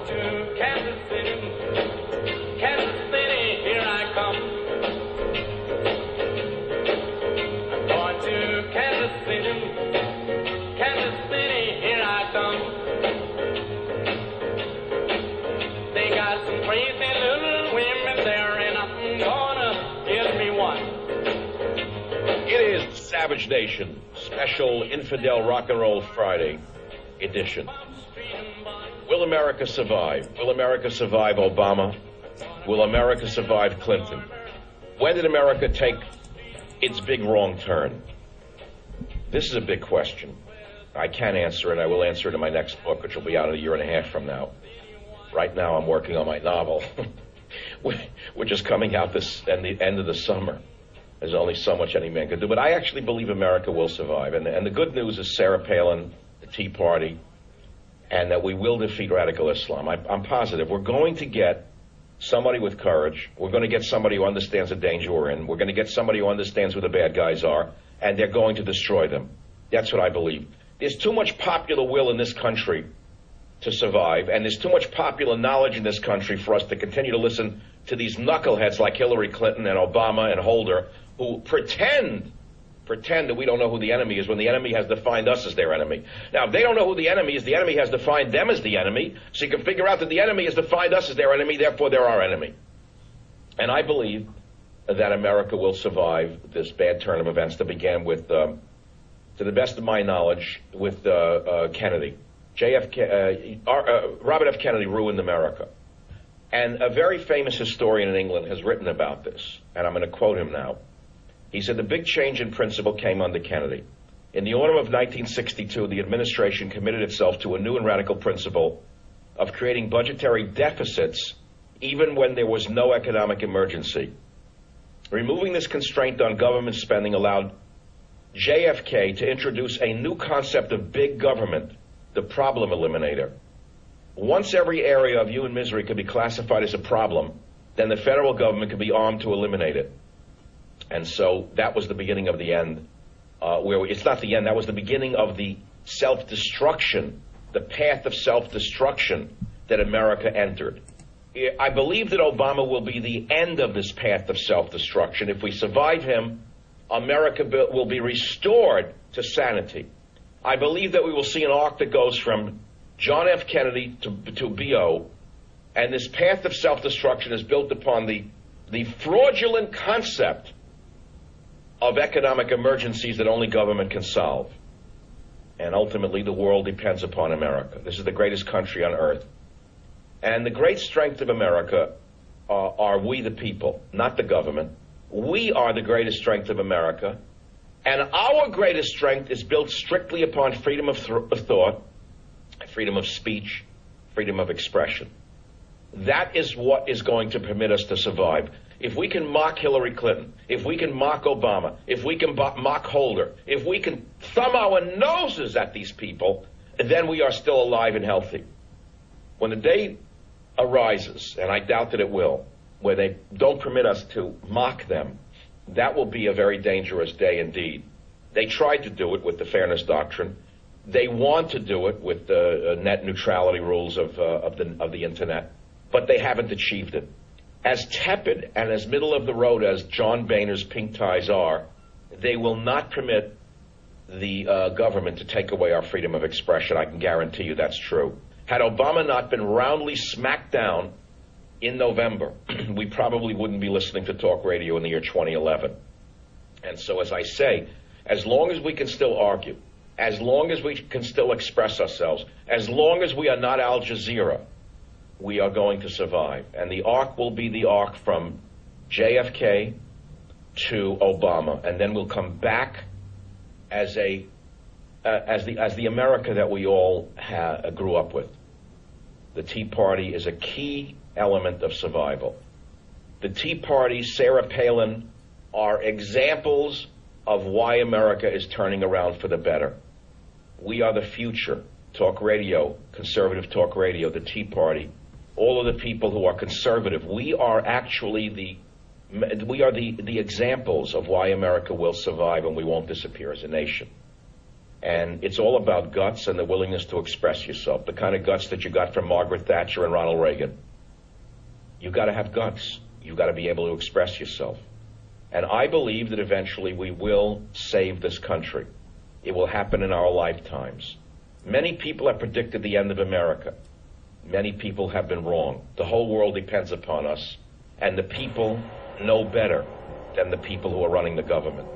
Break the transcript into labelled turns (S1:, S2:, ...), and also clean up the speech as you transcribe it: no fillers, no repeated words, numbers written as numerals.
S1: to Kansas City. Kansas City, here I come. I'm going to Kansas City. Kansas City, here I come. They got some crazy little women there, and I'm gonna give me one.
S2: It is Savage Nation, special Infidel Rock and Roll Friday edition. Will America survive? Will America survive Obama? Will America survive Clinton? When did America take its big wrong turn? This is a big question. I can answer it. I will answer it in my next book, which will be out in a year and a half from now. Right now, I'm working on my novel, which is coming out at the end of the summer. There's only so much any man can do. But I actually believe America will survive. And the good news is Sarah Palin, the Tea Party, and that we will defeat radical Islam. I'm positive. We're going to get somebody with courage. We're going to get somebody who understands the danger we're in. We're going to get somebody who understands who the bad guys are, and they're going to destroy them. That's what I believe. There's too much popular will in this country to survive, and there's too much popular knowledge in this country for us to continue to listen to these knuckleheads like Hillary Clinton and Obama and Holder, who pretend that we don't know who the enemy is when the enemy has defined us as their enemy. Now, if they don't know who the enemy is, the enemy has defined them as the enemy, so you can figure out that the enemy has defined us as their enemy, therefore they're our enemy. And I believe that America will survive this bad turn of events that began with, to the best of my knowledge, with Kennedy. Robert F. Kennedy ruined America. And a very famous historian in England has written about this, and I'm going to quote him now. He said, the big change in principle came under Kennedy. In the autumn of 1962, the administration committed itself to a new and radical principle of creating budgetary deficits even when there was no economic emergency. Removing this constraint on government spending allowed JFK to introduce a new concept of big government, the problem eliminator. Once every area of human misery could be classified as a problem, then the federal government could be armed to eliminate it. And so that was the beginning of the end. It's not the end, that was the beginning of the self-destruction, the path of self-destruction that America entered. I believe that Obama will be the end of this path of self-destruction. If we survive him, America will be restored to sanity. I believe that we will see an arc that goes from John F. Kennedy to B.O., and this path of self-destruction is built upon the fraudulent concept of economic emergencies that only government can solve. And ultimately, the world depends upon America. This is the greatest country on earth. And the great strength of America are we the people, not the government. We are the greatest strength of America. And our greatest strength is built strictly upon freedom of thought, freedom of speech, freedom of expression. That is what is going to permit us to survive. If we can mock Hillary Clinton, if we can mock Obama, if we can mock Holder, if we can thumb our noses at these people, then we are still alive and healthy. When the day arises, and I doubt that it will, where they don't permit us to mock them, that will be a very dangerous day indeed. They tried to do it with the Fairness Doctrine. They want to do it with the net neutrality rules of the Internet, but they haven't achieved it. As tepid and as middle of the road as John Boehner's pink ties are, they will not permit the government to take away our freedom of expression. I can guarantee you that's true. Had Obama not been roundly smacked down in November, we probably wouldn't be listening to talk radio in the year 2011. And so, as I say, as long as we can still argue, as long as we can still express ourselves, as long as we are not Al Jazeera, we are going to survive. And the arc will be the arc from JFK to Obama, and then we'll come back as the America that we all grew up with. The Tea Party is a key element of survival. The Tea Party, Sarah Palin, are examples of why America is turning around for the better. We are the future. Talk radio, conservative talk radio, the Tea Party, all of the people who are conservative. We are actually the examples of why America will survive and we won't disappear as a nation. And it's all about guts and the willingness to express yourself, the kind of guts that you got from Margaret Thatcher and Ronald Reagan. You've got to have guts. You've got to be able to express yourself. And I believe that eventually we will save this country. It will happen in our lifetimes. Many people have predicted the end of America. Many people have been wrong. The whole world depends upon us, and the people know better than the people who are running the government.